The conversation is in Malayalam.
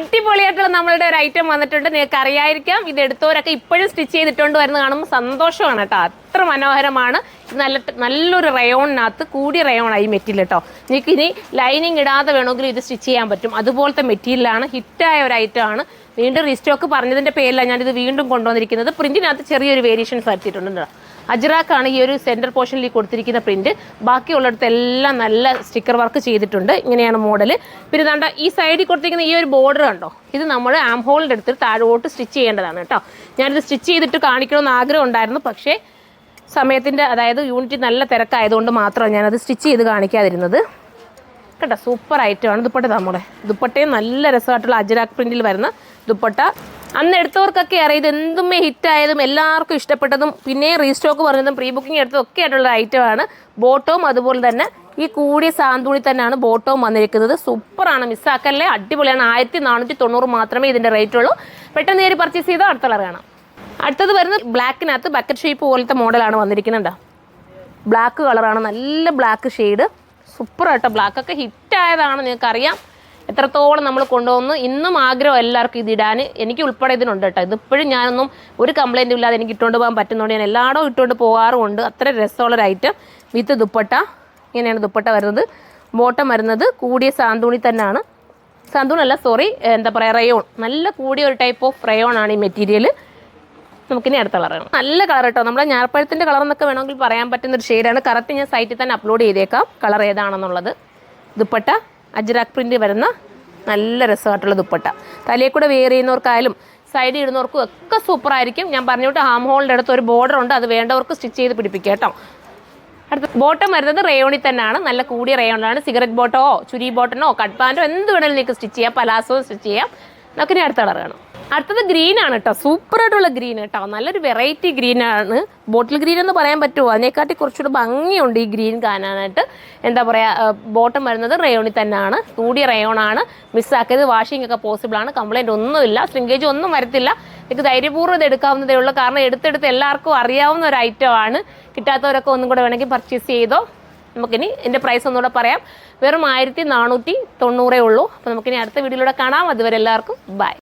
അടിപൊളിയായിട്ടുള്ള നമ്മളുടെ ഒരു ഐറ്റം വന്നിട്ടുണ്ട്. നിങ്ങൾക്ക് അറിയായിരിക്കാം, ഇത് എടുത്തവരൊക്കെ ഇപ്പോഴും സ്റ്റിച്ച് ചെയ്തിട്ടുണ്ട് വരുന്ന കാണുമ്പോൾ സന്തോഷമാണ് കേട്ടോ. അത്ര മനോഹരമാണ്. നല്ലൊരു റയോണിനകത്ത് കൂടിയ റയോണായി മെറ്റീരിയൽ കേട്ടോ. നിങ്ങൾക്ക് ഇനി ലൈനിങ് ഇടാതെ വേണമെങ്കിൽ ഇത് സ്റ്റിച്ച് ചെയ്യാൻ പറ്റും. അതുപോലത്തെ മെറ്റീരിയലാണ്, ഹിറ്റായ ഒരു ഐറ്റമാണ്. വീണ്ടും റീസ്റ്റോക്ക് പറഞ്ഞതിൻ്റെ പേരിലാണ് ഞാനിത് വീണ്ടും കൊണ്ടുവന്നിരിക്കുന്നത്. പ്രിന്റിനകത്ത് ചെറിയൊരു വേരിയേഷൻസ് വരുത്തിയിട്ടുണ്ട്. അജ്രാക്കാണ് ഈ ഒരു സെൻറ്റർ പോർഷനിൽ കൊടുത്തിരിക്കുന്ന പ്രിൻറ്റ്. ബാക്കിയുള്ളിടത്തെല്ലാം നല്ല സ്റ്റിക്കർ വർക്ക് ചെയ്തിട്ടുണ്ട്. ഇങ്ങനെയാണ് മോഡൽ. പിന്നെ ദാണ്ട ഈ സൈഡിൽ കൊടുത്തിരിക്കുന്ന ഈ ഒരു ബോർഡർ കണ്ടോ, ഇത് നമ്മൾ ആം ഹോളിൻ്റെ അടുത്ത് താഴോട്ട് സ്റ്റിച്ച് ചെയ്യേണ്ടതാണ് കേട്ടോ. ഞാനിത് സ്റ്റിച്ച് ചെയ്തിട്ട് കാണിക്കണമെന്ന് ആഗ്രഹം ഉണ്ടായിരുന്നു, പക്ഷേ സമയത്തിൻ്റെ അതായത് യൂണിറ്റ് നല്ല തിരക്കായതുകൊണ്ട് മാത്രമാണ് ഞാനത് സ്റ്റിച്ച് ചെയ്ത് കാണിക്കാതിരുന്നത് കേട്ടോ. സൂപ്പർ ഐറ്റമാണ്. ദുപ്പട്ട നമ്മുടെ ദുപ്പട്ടയും നല്ല രസമായിട്ടുള്ള അജ്രാക്ക് പ്രിൻറ്റിൽ വരുന്ന ദുപ്പട്ട. അന്ന് എടുത്തവർക്കൊക്കെ അറിയാം ഇത് എന്തുമേ ഹിറ്റായതും എല്ലാവർക്കും ഇഷ്ടപ്പെട്ടതും പിന്നെ റീസ്റ്റോക്ക് പറഞ്ഞതും പ്രീ ബുക്കിംഗ് എടുത്തതും ഒക്കെ ആയിട്ടുള്ള ഐറ്റമാണ്. ബോട്ടവും അതുപോലെ തന്നെ ഈ കൂടിയ സാന്തൂണി തന്നെയാണ് ബോട്ടവും വന്നിരിക്കുന്നത്. സൂപ്പറാണ്, മിസ്സാക്കല്ലേ, അടിപൊളിയാണ്. 1490 മാത്രമേ ഇതിൻ്റെ റേറ്റ് ഉള്ളൂ. പെട്ടെന്ന് നേരി പർച്ചേസ് ചെയ്താൽ അടുത്ത കളർ കാണാം. അടുത്തത് വരുന്നത് ബ്ലാക്കിനകത്ത് ബക്കറ്റ് ഷേപ്പ് പോലത്തെ മോഡലാണ് വന്നിരിക്കുന്നുണ്ടോ. ബ്ലാക്ക് കളറാണ്, നല്ല ബ്ലാക്ക് ഷെയ്ഡ്. സൂപ്പറായിട്ടോ. ബ്ലാക്കൊക്കെ ഹിറ്റായതാണ്, നിങ്ങൾക്കറിയാം എത്രത്തോളം നമ്മൾ കൊണ്ടുവന്നു. ഇന്നും ആഗ്രഹം എല്ലാവർക്കും ഇതിടാൻ, എനിക്ക് ഉൾപ്പെടെ ഇതിനുണ്ട് കേട്ടോ. ഇതിപ്പോഴും ഞാനൊന്നും ഒരു കംപ്ലൈൻറ്റും ഇല്ലാതെ എനിക്ക് ഇട്ടുകൊണ്ട് പോകാൻ പറ്റുന്നതുകൊണ്ട് ഞാൻ എല്ലായിടവും ഇട്ടുകൊണ്ട് പോകാറുമുണ്ട്. അത്ര രസമുള്ളൊരു ഐറ്റം വിത്ത് ദുപ്പട്ട. ഇങ്ങനെയാണ് ദുപ്പട്ട വരുന്നത്. ബോട്ടം വരുന്നത് കൂടിയ സാന്തൂണി തന്നെയാണ്. സാന്തൂണല്ല, സോറി, എന്താ പറയുക, റയോൺ. നല്ല കൂടിയ ഒരു ടൈപ്പ് ഓഫ് റയോൺ ആണ് ഈ മെറ്റീരിയൽ. നമുക്കിനി അടുത്ത കളറാണ്. നല്ല കളർ കേട്ടോ. നമ്മുടെ ഞാർപ്പഴത്തിൻ്റെ കളർ എന്നൊക്കെ വേണമെങ്കിൽ പറയാൻ പറ്റുന്നൊരു ഷെയ്ഡാണ്. കറക്റ്റ് ഞാൻ സൈറ്റിൽ തന്നെ അപ്ലോഡ് ചെയ്തേക്കാം കളർ ഏതാണെന്നുള്ളത്. ദുപ്പട്ട അജ്രാക്ക് പ്രിൻ്റ് വരുന്ന നല്ല രസമായിട്ടുള്ള ദുപ്പട്ട. തലയിൽ കൂടെ വെയർ ചെയ്യുന്നവർക്കായാലും സൈഡിൽ ഇടുന്നവർക്കും ഒക്കെ സൂപ്പറായിരിക്കും. ഞാൻ പറഞ്ഞിട്ട് ഹാം ഹോളിൻ്റെ അടുത്ത് ഒരു ബോർഡർ ഉണ്ട്, അത് വേണ്ടവർക്ക് സ്റ്റിച്ച് ചെയ്ത് പിടിപ്പിക്കുക കേട്ടോ. അടുത്ത ബോട്ടം വരുന്നത് റയോണിൽ തന്നെയാണ്, നല്ല കൂടിയ റയോണിലാണ്. സിഗരറ്റ് ബോട്ടോ ചുരി ബോട്ടനോ കട്ട് പാൻറ്റോ എന്ത് വേണമെങ്കിലും നിങ്ങൾക്ക് സ്റ്റിച്ച് ചെയ്യാം, പലാസോ സ്റ്റിച്ച് ചെയ്യാം. നമുക്കിനി അടുത്ത കളർ കാണാം. അടുത്തത് ഗ്രീനാണ് കേട്ടോ. സൂപ്പറായിട്ടുള്ള ഗ്രീൻ കേട്ടോ. നല്ലൊരു വെറൈറ്റി ഗ്രീനാണ്. ബോട്ടിൽ ഗ്രീൻ എന്ന് പറയാൻ പറ്റുമോ, അതിനെക്കാട്ടി കുറച്ചുകൂടെ ഭംഗിയുണ്ട് ഈ ഗ്രീൻ കാണാനായിട്ട്. എന്താ പറയുക, ബോട്ടം വരുന്നത് റയോണിൽ തന്നെയാണ്, കൂടിയ റയോണാണ്. മിസ്സാക്കിയത് വാഷിംഗ് ഒക്കെ പോസിബിളാണ്, കംപ്ലൈൻറ്റ് ഒന്നുമില്ല, ശ്രിങ്കേജ് ഒന്നും വരത്തില്ല. നിങ്ങൾക്ക് ധൈര്യപൂർവ്വം ഇത് എടുക്കാവുന്നതേ ഉള്ളൂ. കാരണം എടുത്തെടുത്ത് എല്ലാവർക്കും അറിയാവുന്ന ഒരു ഐറ്റമാണ്. കിട്ടാത്തവരൊക്കെ ഒന്നും കൂടെ വേണമെങ്കിൽ പർച്ചേസ് ചെയ്തോ. നമുക്കിനി എൻ്റെ പ്രൈസ് ഒന്നുകൂടെ പറയാം. വെറും 1490 ഉള്ളൂ. അപ്പോൾ നമുക്കിനി അടുത്ത വീഡിയോയിലൂടെ കാണാം. അതുവരെ എല്ലാവർക്കും ബൈ.